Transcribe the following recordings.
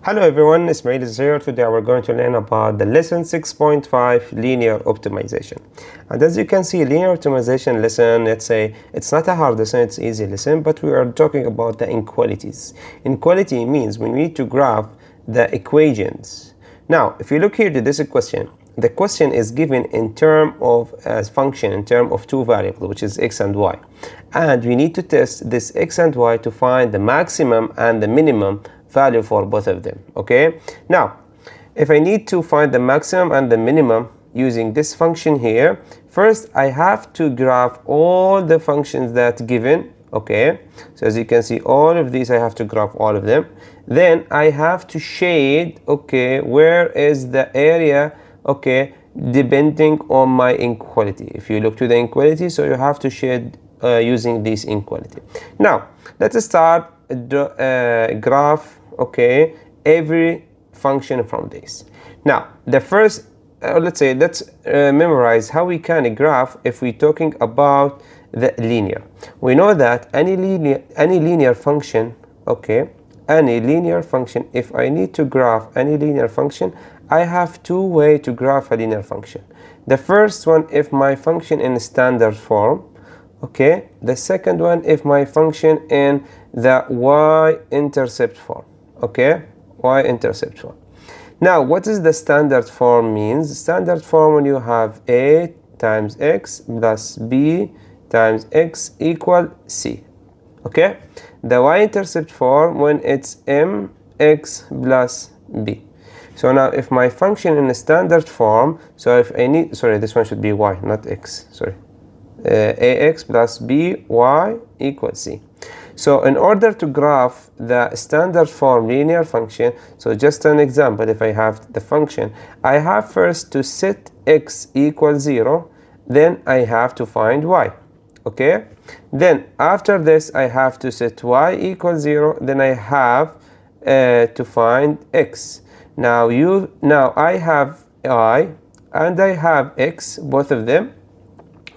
Hello everyone, Ismail is here. Today we're going to learn about the lesson 6.5 linear optimization. And as you can see, linear optimization lesson, let's say it's not a hard lesson, it's easy lesson, but we are talking about the inequalities. Inequality means we need to graph the equations. Now, if you look here to this question, the question is given in term of a function in term of two variables, which is x and y. And we need to test this x and y to find the maximum and the minimum value for both of them. Okay, now if I need to find the maximum and the minimum using this function here, first I have to graph all the functions that given. Okay, so as you can see, all of these I have to graph all of them. Then I have to shade, okay, where is the area, okay, depending on my inequality. If you look to the inequality, so you have to shade using this inequality. Now let's start graph, okay, every function from this. Now the first let's memorize how we can graph if we're talking about the linear. We know that any linear function, okay, any linear function, if I need to graph any linear function, I have two ways to graph a linear function. The first one, if my function in standard form, okay. The second one, if my function in the y-intercept form, okay, y-intercept form. Now what is the standard form means? Standard form when you have a times x plus b times x equal c, okay. The y-intercept form when it's mx plus b. So now if my function in the standard form, so if I need, sorry, this one should be y, not x, sorry, ax plus by equals c. So in order to graph the standard form linear function, so just an example, if I have the function, I have first to set x equals 0, then I have to find y, okay. Then after this I have to set y equals 0, then I have to find x. Now I have y and I have x, both of them,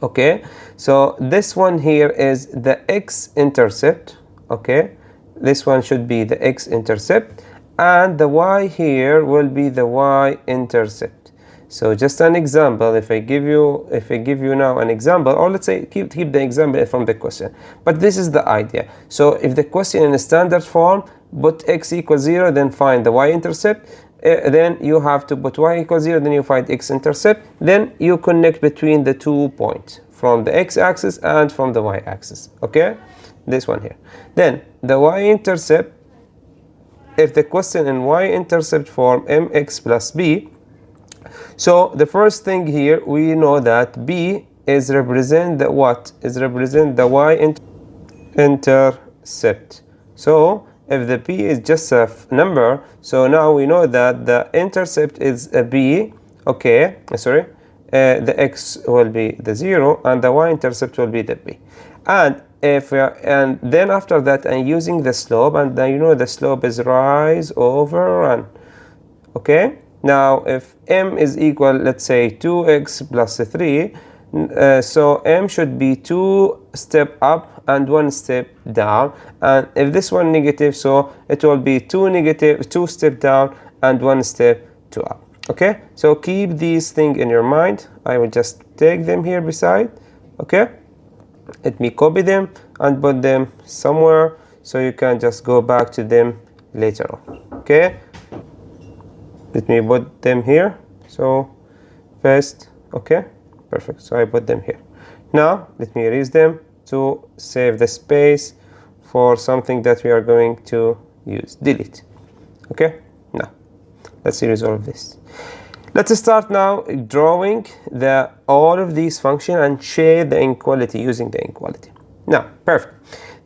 okay. So this one here is the x-intercept, okay. This one should be the x-intercept, and the y here will be the y-intercept. So just an example, if I give you now an example, or let's say keep the example from the question, but this is the idea. So if the question in a standard form, put x equals 0, then find the y-intercept. Then you have to put y equals 0, then you find x-intercept, then you connect between the 2 points from the x-axis and from the y-axis, okay, this one here. Then the y-intercept, if the question in y-intercept form mx plus b, so the first thing here, we know that b is represent the what? Is represent the y-intercept. So if the b is just a number, so now we know that the intercept is a b, okay, sorry, the x will be the 0 and the y-intercept will be the b. And if and then after that I'm using the slope, and then you know the slope is rise over run, okay. Now if m is equal, let's say 2x plus 3, so m should be 2 step up and 1 step down, and if this one negative, so it will be 2 step down and 1 step to up, okay. So keep these things in your mind. I will just take them here beside, okay. Let me copy them and put them somewhere so you can just go back to them later on, okay. Let me put them here. So first, okay, perfect. So I put them here. Now let me erase them to save the space for something that we are going to use. Delete, okay. Now let's resolve this. Let's start now drawing all of these functions and shade the inequality using the inequality. Now perfect.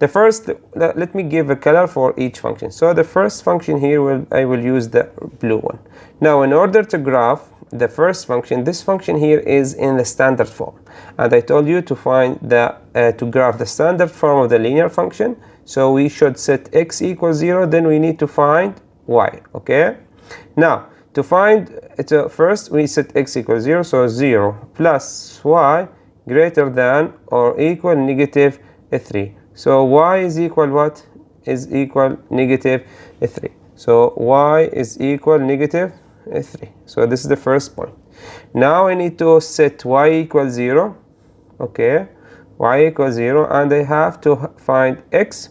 The first, let me give a color for each function. So the first function here, I will use the blue one. Now in order to graph the first function, this function here is in the standard form, and I told you to find to graph the standard form of the linear function. So we should set x equals 0, then we need to find y, okay. Now to find it, first we set x equals 0, so 0 plus y greater than or equal negative 3. So y is equal what? Is equal negative 3. So y is equal negative 3. So this is the first point. Now I need to set y equals 0. Okay, y equals 0, and I have to find x.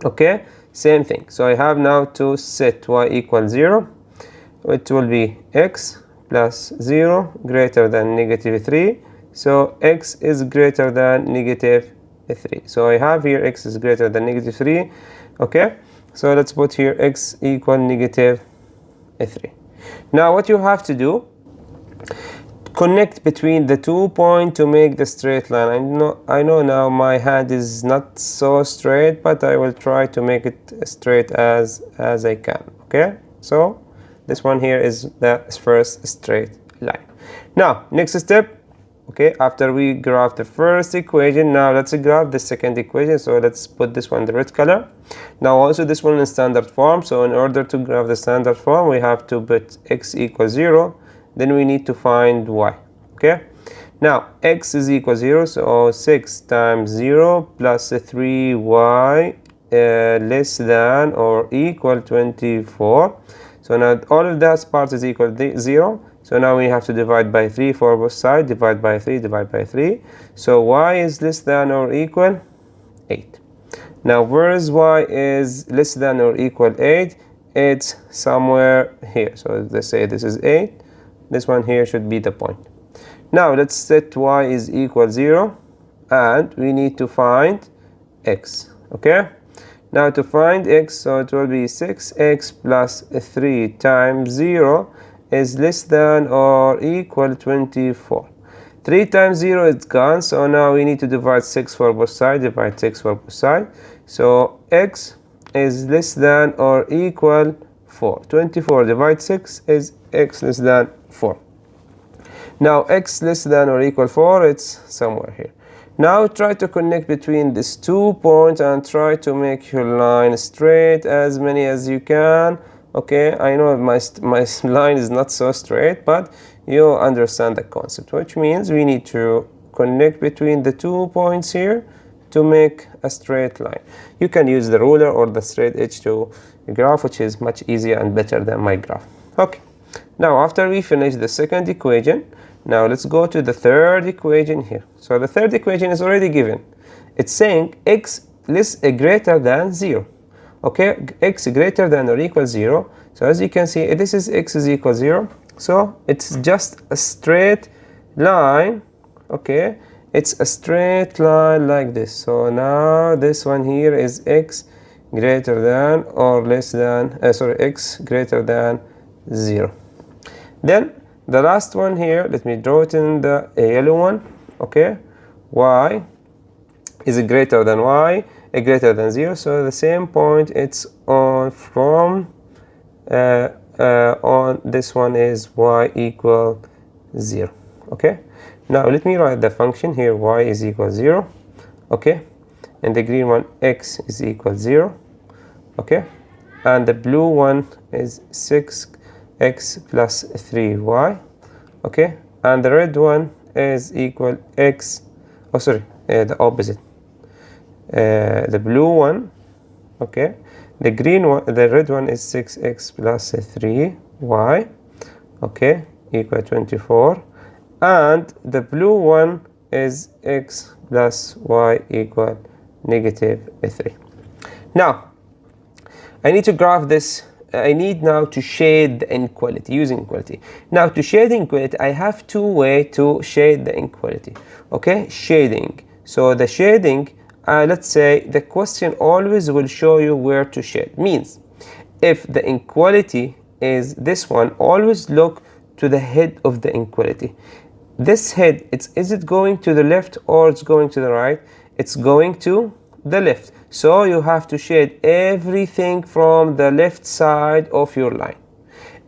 Okay, same thing. So I have now to set y equals 0. It will be x plus 0 greater than negative 3. So x is greater than negative 3. So I have here x is greater than negative 3. Okay, so let's put here x equal negative 3. Now what you have to do, connect between the 2 points to make the straight line. I know now my hand is not so straight, but I will try to make it straight as I can. Okay, so this one here is the first straight line. Now next step, okay, after we graph the first equation, now let's graph the second equation. So let's put this one the red color. Now also this one in standard form. So in order to graph the standard form, we have to put x equals 0. Then we need to find y. Okay, now x is equal 0, so 6 times 0 plus 3y less than or equal 24. So now all of that part is equal to 0. So now we have to divide by 3 for both sides. Divide by 3, divide by 3. So y is less than or equal 8. Now where is y is less than or equal 8? It's somewhere here. So let's say this is 8. This one here should be the point. Now let's set y is equal 0, and we need to find x. Okay, now to find x, so it will be 6x plus 3 times 0 is less than or equal 24. 3 times 0 is gone, so now we need to divide 6 for both sides. Divide 6 for both sides. So x is less than or equal 4. 24 divide 6 is x less than 4. Now x less than or equal 4, it's somewhere here. Now try to connect between these 2 points and try to make your line straight, as many as you can. Okay, I know my line is not so straight, but you understand the concept, which means we need to connect between the 2 points here to make a straight line. You can use the ruler or the straight edge to graph, which is much easier and better than my graph. Okay, now after we finish the second equation, now let's go to the third equation here. So the third equation is already given. It's saying x greater than 0. Okay, x greater than or equal 0. So as you can see, this is x is equal 0. So it's just a straight line. Okay, it's a straight line like this. So now this one here is x greater than or less than, x greater than 0. Then the last one here, let me draw it in the yellow one. Okay, y is greater than greater than 0. So the same point it's on from on this one is y equal 0. Okay, now let me write the function here. Y is equal 0. Okay, and the green one x is equal 0. Okay, and the blue one is 6x plus 3y. Okay, and the red one is equal x, the opposite, the blue one. Okay, the green one, the red one is 6x plus 3y. Okay, equal 24, and the blue one is x plus y equal negative 3. Now I need to graph this. I need now to shade the inequality using inequality. Now to shade the inequality, I have two ways to shade the inequality. Okay, shading. So the shading, let's say the question always will show you where to shade. Means if the inequality is this one, always look to the head of the inequality. This head, is it going to the left or it's going to the right? It's going to the left. So you have to shade everything from the left side of your line.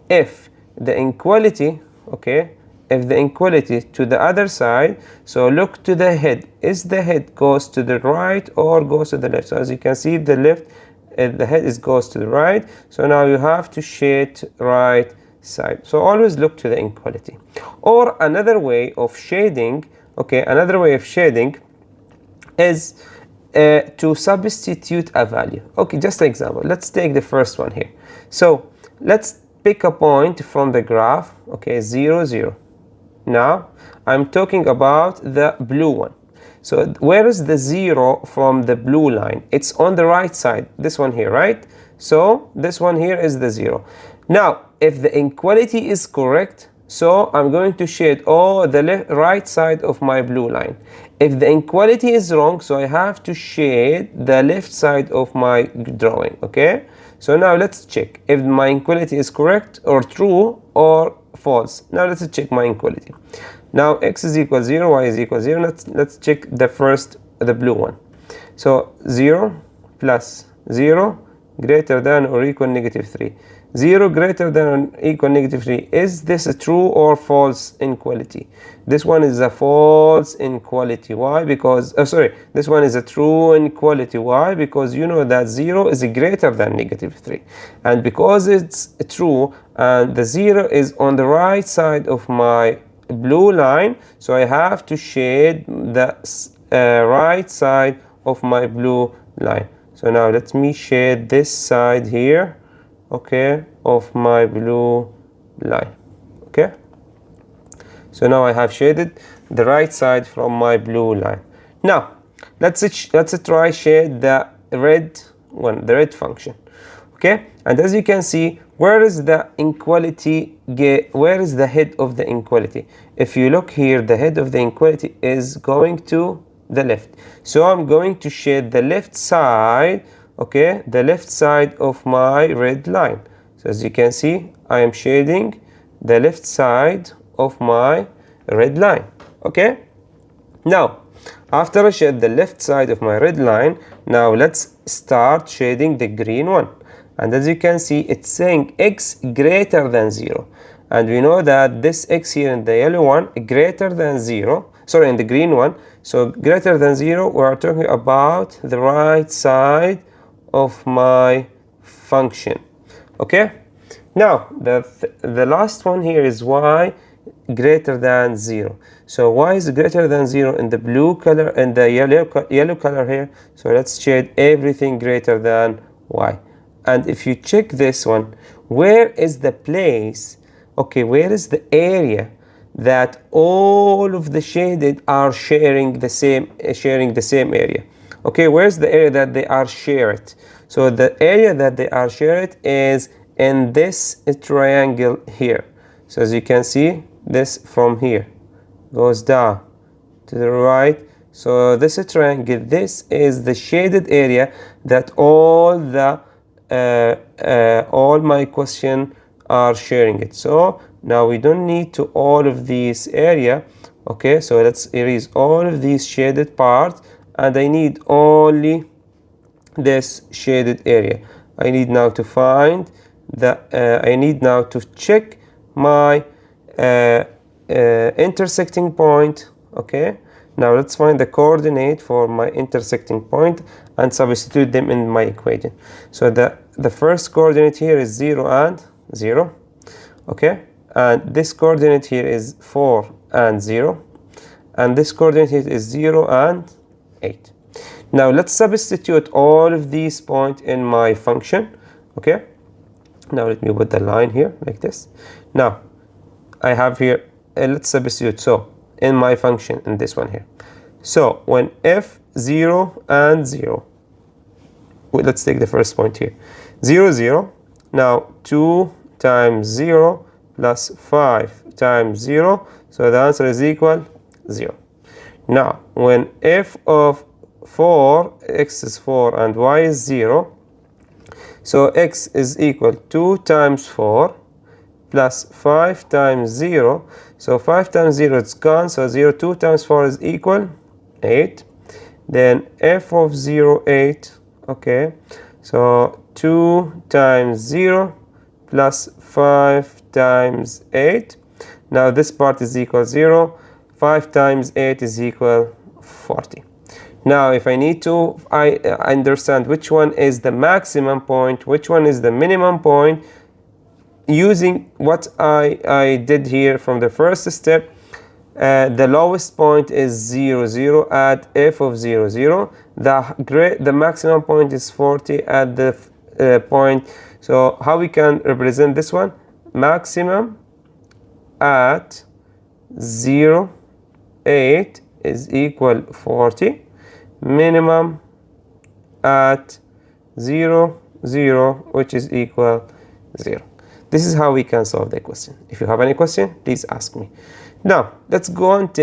If the inequality, okay, if the inequality to the other side, so look to the head. Is the head goes to the right or goes to the left? So as you can see, the left, the head goes to the right. So now you have to shade right side. So always look to the inequality. Or another way of shading, okay, another way of shading is to substitute a value. Okay, just an example. Let's take the first one here. So let's pick a point from the graph. Okay, 0, 0. Now I'm talking about the blue one. So where is the 0 from the blue line? It's on the right side, this one here, right? So this one here is the 0. Now if the inequality is correct, so I'm going to shade all the right side of my blue line. If the inequality is wrong, so I have to shade the left side of my drawing. Okay, so now let's check if my inequality is correct or true or false. Now let's check my inequality. Now x is equal 0, y is equal 0. Let's check the blue one. So 0 plus 0 greater than or equal -3. 0 greater than or equal -3. Is this a true or false inequality? This one is a false inequality. Why? Because this one is a true inequality. Why? Because you know that 0 is greater than -3, and because it's true and the 0 is on the right side of my blue line, so I have to shade the right side of my blue line. So now let me shade this side here, okay, of my blue line. Okay, so now I have shaded the right side from my blue line. Now let's try shade the red one, the red function. Okay, and as you can see, where is the inequality? Where is the head of the inequality? If you look here, the head of the inequality is going to the left. So I'm going to shade the left side, okay, the left side of my red line. So as you can see, I am shading the left side of my red line. Okay, now after I shade the left side of my red line, now let's start shading the green one. And as you can see, it's saying x greater than 0. And we know that this x here in the yellow one greater than 0. Sorry, in the green one. So greater than 0, we are talking about the right side of my function. Okay? Now, the last one here is y greater than 0. So y is greater than 0 in the blue color and the yellow color here. So let's shade everything greater than y. And if you check this one, where is the place, okay, where is the area that all of the shaded are sharing the same area? Okay, where's the area that they are shared? So the area that they are shared is in this triangle here. So as you can see, this from here goes down to the right. So this triangle, this is the shaded area that all my question are sharing it. So now we don't need to all of these area. Okay, so let's erase all of these shaded parts, and I need only this shaded area. I need now to find I need now to check my intersecting point. Okay, now let's find the coordinate for my intersecting point and substitute them in my equation. So the first coordinate here is 0 and 0. Okay, and this coordinate here is 4 and 0, and this coordinate here is 0 and 8. Now let's substitute all of these points in my function. Okay, now let me put the line here like this. Now I have here, let's substitute. So in my function, in this one here, so when f 0 and 0, let's take the first point here, 0, 0. Now 2 times 0 plus 5 times 0, so the answer is equal 0. Now when f of 4, x is 4 and y is 0, so x is equal 2 times 4 plus 5 times 0. So 5 times 0 is gone, so 0, 2 times 4 is equal 8. Then f of 0, 8. Okay, so 2 times 0 plus 5 times 8. Now this part is equal 0. 5 times 8 is equal 40. Now if I need to, I understand which one is the maximum point, which one is the minimum point, using what I did here from the first step. The lowest point is 0, 0 at f of 0, 0. The maximum point is 40 at the point. So how we can represent this one? Maximum at 0, 8 is equal 40. Minimum at 0, 0, which is equal 0. This is how we can solve the question. If you have any question, please ask me. Now, let's go on to